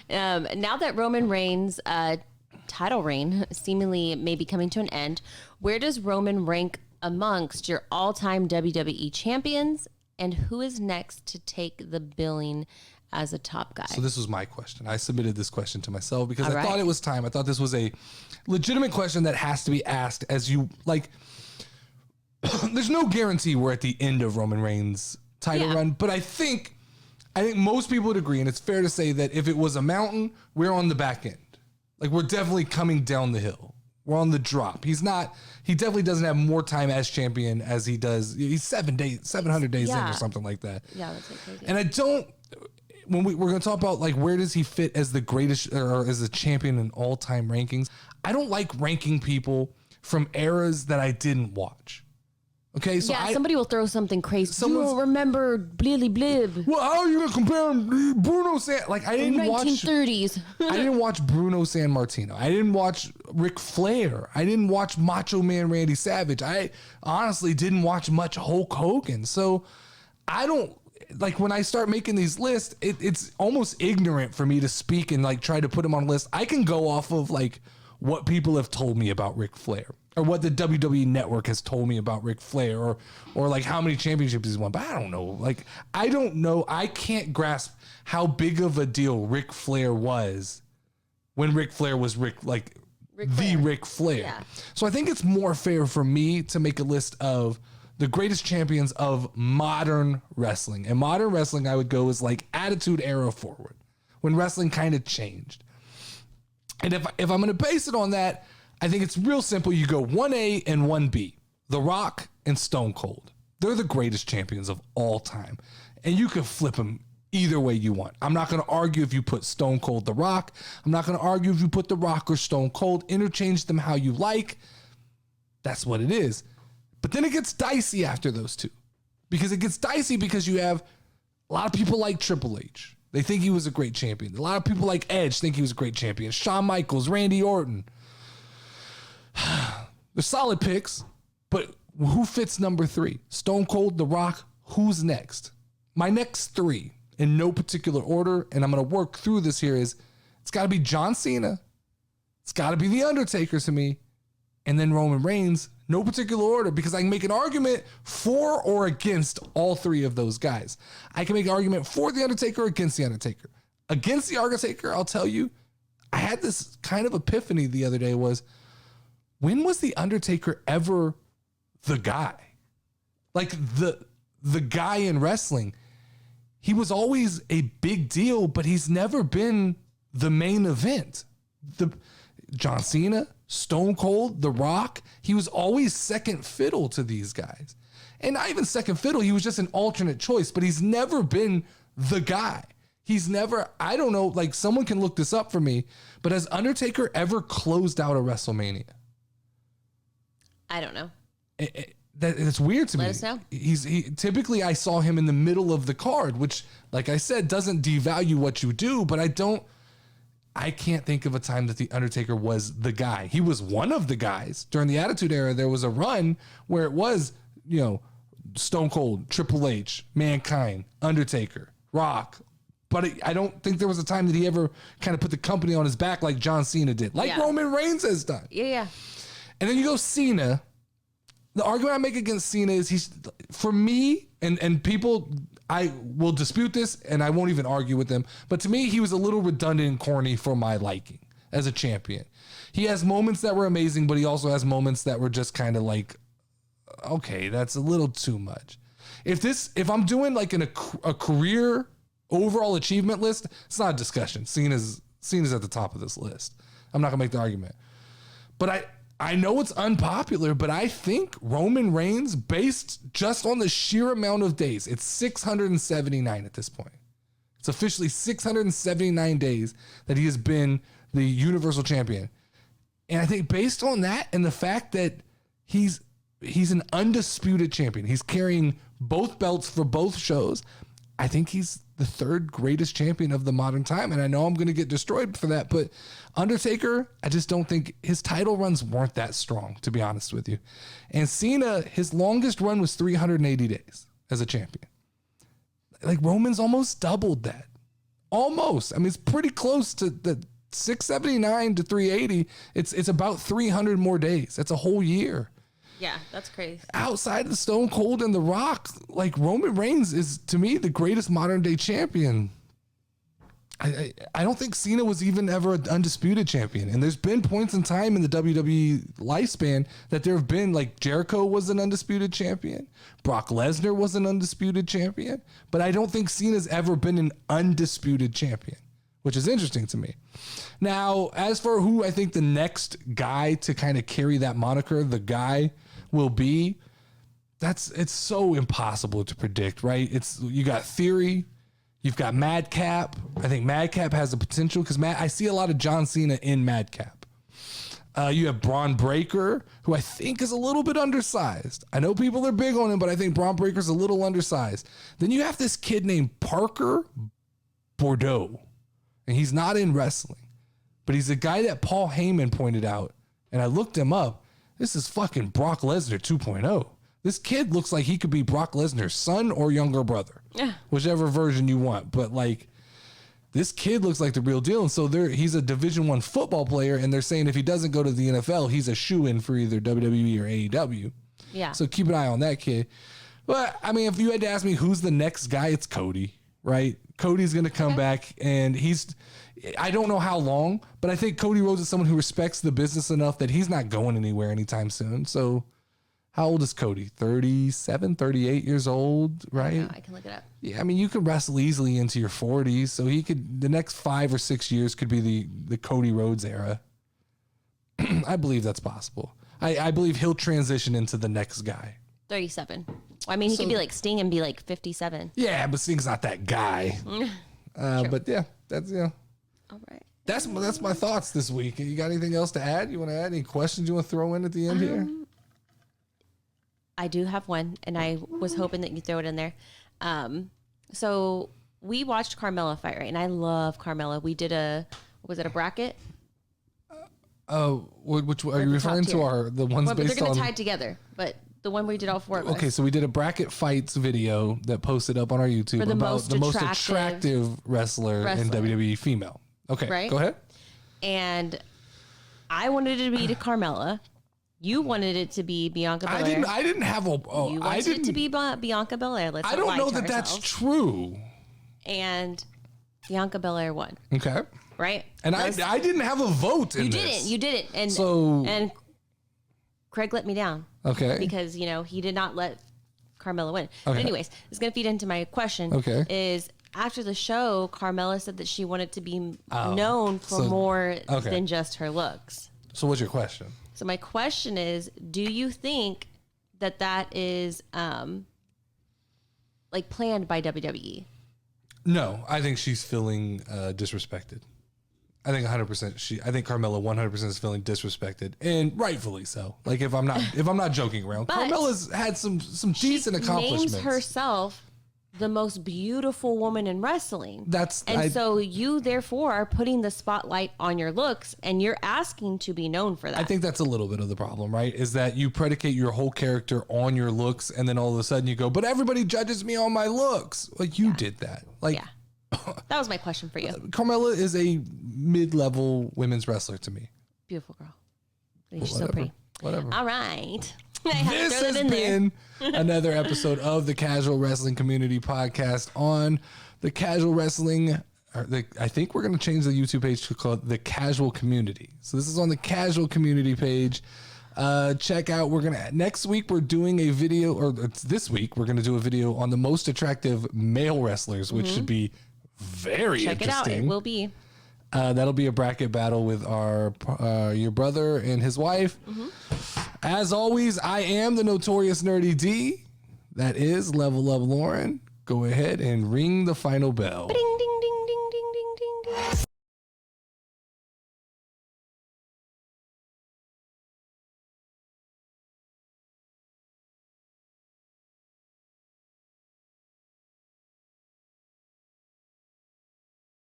Now that Roman Reigns' title reign seemingly may be coming to an end, where does Roman rank amongst your all-time WWE champions, and who is next to take the billing as a top guy? So this was my question. I submitted this question to myself because I thought it was time. I thought this was a legitimate question that has to be asked as you like. There's no guarantee we're at the end of Roman Reigns' title run, but I think most people would agree, and it's fair to say that if it was a mountain, we're on the back end. Like, we're definitely coming down the hill. We're on the drop. He definitely doesn't have more time as champion as he does. He's 700 days in or something like that. Yeah, that's crazy. And I don't, when we're going to talk about like, where does he fit as the greatest or as a champion in all time rankings? I don't like ranking people from eras that I didn't watch. Okay, so somebody will throw something crazy. You will remember Blibly Blib. Well, how are you gonna compare Bruno San? Like, I didn't 1930s. I didn't watch Bruno San Martino. I didn't watch Ric Flair. I didn't watch Macho Man Randy Savage. I honestly didn't watch much Hulk Hogan. So I don't like when I start making these lists. It's almost ignorant for me to speak and like try to put him on a list. I can go off of like what people have told me about Ric Flair. Or what the WWE Network has told me about Ric Flair, or like how many championships he's won. But I don't know. Like, I don't know. I can't grasp how big of a deal Ric Flair was when Ric Flair was Ric Flair. Yeah. So I think it's more fair for me to make a list of the greatest champions of modern wrestling. And modern wrestling, I would go as like Attitude Era forward, when wrestling kind of changed. And if I'm going to base it on that, I think it's real simple. You go 1A and 1B, The Rock and Stone Cold. They're the greatest champions of all time. And you can flip them either way you want. I'm not going to argue if you put Stone Cold The Rock. I'm not going to argue if you put The Rock or Stone Cold. Interchange them how you like. That's what it is. But then it gets dicey after those two. Because it gets dicey because you have a lot of people like Triple H. They think he was a great champion. A lot of people like Edge think he was a great champion. Shawn Michaels, Randy Orton. They're solid picks, but who fits number 3? Stone Cold, The Rock, who's next? My next 3, in no particular order, and I'm going to work through this here, is it's got to be John Cena, it's got to be The Undertaker to me, and then Roman Reigns, no particular order, because I can make an argument for or against all 3 of those guys. I can make an argument for The Undertaker or against The Undertaker. Against The Undertaker, I'll tell you, I had this kind of epiphany the other day was, when was The Undertaker ever the guy? Like the guy in wrestling. He was always a big deal, but he's never been the main event. The John Cena, Stone Cold, The Rock, he was always second fiddle to these guys. And not even second fiddle, he was just an alternate choice, but he's never been the guy. He's never, I don't know, like someone can look this up for me, but has Undertaker ever closed out a WrestleMania? I don't know. It's weird to me. Let us know. Typically I saw him in the middle of the card, which, like I said, doesn't devalue what you do, but I can't think of a time that The Undertaker was the guy. He was one of the guys. During the Attitude Era, there was a run where it was, Stone Cold, Triple H, Mankind, Undertaker, Rock. But I don't think there was a time that he ever kind of put the company on his back like John Cena did, like Roman Reigns has done. Yeah. And then you go Cena. The argument I make against Cena is he's, for me, and people, I will dispute this and I won't even argue with them, but to me, he was a little redundant and corny for my liking as a champion. He has moments that were amazing, but he also has moments that were just kind of like, okay, that's a little too much. If I'm doing like a career overall achievement list, it's not a discussion. Cena's at the top of this list. I'm not gonna make the argument, but I know it's unpopular, but I think Roman Reigns, based just on the sheer amount of days, it's 679 at this point. It's officially 679 days that he has been the Universal Champion. And I think based on that and the fact that he's an undisputed champion, he's carrying both belts for both shows, I think he's the 3rd greatest champion of the modern time. And I know I'm going to get destroyed for that, but Undertaker, I just don't think his title runs weren't that strong, to be honest with you. And Cena, his longest run was 380 days as a champion. Like Roman's almost doubled that. Almost. I mean, it's pretty close to the 679 to 380. It's about 300 more days. That's a whole year. Yeah, that's crazy. Outside of the Stone Cold and The Rock, like Roman Reigns is, to me, the greatest modern day champion. I don't think Cena was even ever an undisputed champion. And there's been points in time in the WWE lifespan that there have been, like Jericho was an undisputed champion. Brock Lesnar was an undisputed champion. But I don't think Cena's ever been an undisputed champion, which is interesting to me. Now, as for who I think the next guy to kind of carry that moniker, the guy will be, it's so impossible to predict, right? You got Theory. You've got Madcap. I think Madcap has the potential because I see a lot of John Cena in Madcap. You have Braun Breaker, who I think is a little bit undersized. I know people are big on him, but I think Braun Breaker's a little undersized. Then you have this kid named Parker Bordeaux, and he's not in wrestling, but he's a guy that Paul Heyman pointed out, and I looked him up. This is fucking Brock Lesnar 2.0. This kid looks like he could be Brock Lesnar's son or younger brother, whichever version you want. But like, this kid looks like the real deal. And so he's a Division I football player. And they're saying if he doesn't go to the NFL, he's a shoo-in for either WWE or AEW. Yeah. So keep an eye on that kid. But I mean, if you had to ask me who's the next guy, it's Cody, right? Cody's going to come back, and I don't know how long, but I think Cody Rhodes is someone who respects the business enough that he's not going anywhere anytime soon. So how old is Cody? 37, 38 years old, right? I can look it up. Yeah, I mean, you could wrestle easily into your 40s. So the next 5 or 6 years could be the Cody Rhodes era. I believe that's possible. I believe he'll transition into the next guy. 37. Well, I mean, he could be like Sting and be like 57. Yeah, but Sting's not that guy. But yeah, that's, All right. That's my thoughts this week. You got anything else to add? You want to add any questions you want to throw in at the end here? I do have one, and I was hoping that you throw it in there. So we watched Carmella fight, right? And I love Carmella. We did was it a bracket? Which are you referring to? The ones based on? They're going to tie it together, but the one we did all 4 of us. Okay, so we did a bracket fights video that posted up on our YouTube about the most attractive wrestler in WWE female. Okay, right? Go ahead. And I wanted it to be to Carmella. You wanted it to be Bianca Belair. I didn't have a. Oh, you wanted it to be Bianca Belair. I don't know that that's true. And Bianca Belair won. Okay. Right. And I didn't have a vote in this. You didn't. And and Craig let me down. Okay. Because he did not let Carmella win. Okay. But anyways, it's gonna feed into my question. Okay. Is after the show, Carmella said that she wanted to be known for more than just her looks. So what's your question? So my question is, do you think that is like planned by WWE? No, I think she's feeling disrespected. I think 100%. I think Carmella 100% is feeling disrespected, and rightfully so. Like if I'm not joking around, but Carmella's had some decent accomplishments. Names herself the most beautiful woman in wrestling. So you therefore are putting the spotlight on your looks, and you're asking to be known for that. I think that's a little bit of the problem, right? Is that you predicate your whole character on your looks, and then all of a sudden you go, but everybody judges me on my looks. Like you did that. Like that was my question for you. Carmella is a mid-level women's wrestler to me. Beautiful girl. She's so pretty. Whatever. All right. This has been another episode of the Casual Wrestling Community Podcast on the Casual Wrestling. I think we're going to change the YouTube page to call it the Casual Community. So this is on the Casual Community page. Check out. Next week we're doing a video, or this week we're going to do a video on the most attractive male wrestlers, which should be very interesting. Check it out. It will be. That'll be a bracket battle with your brother and his wife. As always, I am the Notorious Nerdy D. That is Level Up Lauren. Go ahead and ring the final bell. Ba-ding.